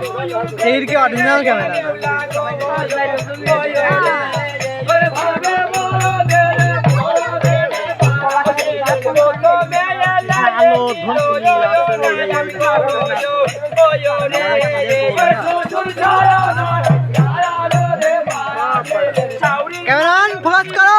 शेर के original camera cameraman focus करो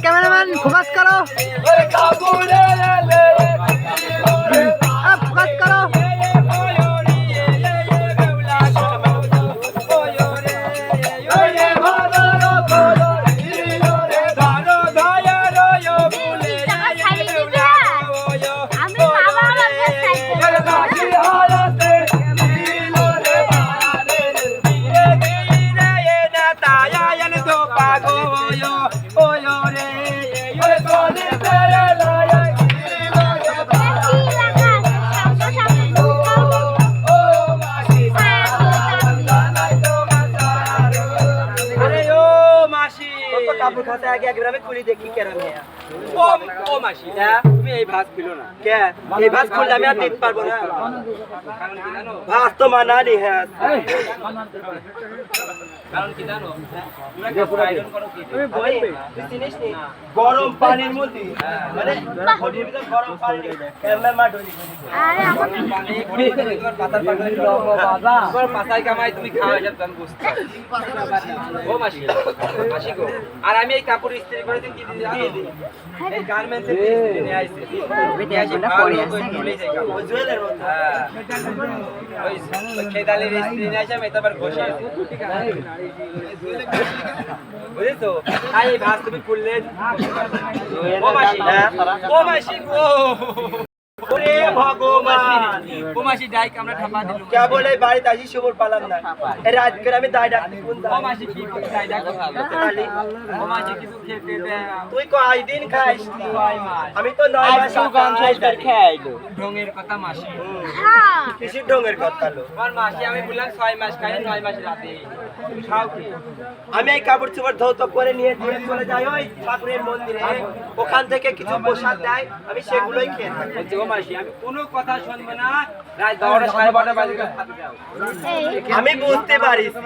कैमरामैन फोकस करो फोकस करो खाता है क्या ग्रामे खुली देखी क्या रंग है ओ मासी তুমি এই ভাত পিলো না কে এই ভাত খুললে আমি আর দিতে পারবো না ভাত তো মানা নি হ্যাঁ কারণ কি জানো পুরো আয়রন করো কি তুমি বলবে তুই চিনিস নি গরম পানির মধ্যে মানে বডির ভিতর গরম পানি এমএ মা ঢলি আরে আমার পানি তোমার পাতার পাগল বাবা তোমার পাতায় কামাই তুমি খাওয়া যেত আমি বুঝতে ও মাসি মাসি গো আর আমি এই কাপড় ইস্ত্রি করে দিন কি দিয়ে দিই এই গার্মেন্টস এর ইস্ত্রি নিয়ে আইছে নিয়ে আসি পরে আসে চলে যায় কাপড় জুয়েলের মতো হ্যাঁ ওই খেদালের ইস্ত্রি নিয়ে আসে আমি তারপর বসে আছি ঠিক আছে বুঝছো আই ভাত তুমি খুললে ও মাসি গো ওরে ভগবান ও মাসি ডাইক আমরা ঠাপা দিলুম क्या बोले বাড়িতে আসি শুভর পালাম না এই রাত করে আমি দাই ডাকতে কোন ও মাসি কি করে দাই ডাকতে খালি ও মাসি কিছু খেতে দে তুই কয় দিন খাইস তুই আমি তো 9 মাস গান শেষবার খাইলো ঢঙের কথা মাসি হ্যাঁ কিসের ঢঙের কথা লো আমার মাসি আমি বললাম 6 মাস খাই 9 মাস রাতে খাও কি আমি এই কাপড় চোপড় ধৌত করে নিয়ে দিয়ে চলে যাই ওই ঠাকুরের মন্দিরে ওখান থেকে কিছু প্রসাদ দেয় আমি সেগুলোই খেয়ে থাকি ও মাসি আমি কোনো কথা শুনবো না রাত 12টা 12:30 বাজে খাতে দাও আমি বুঝতে পারিছি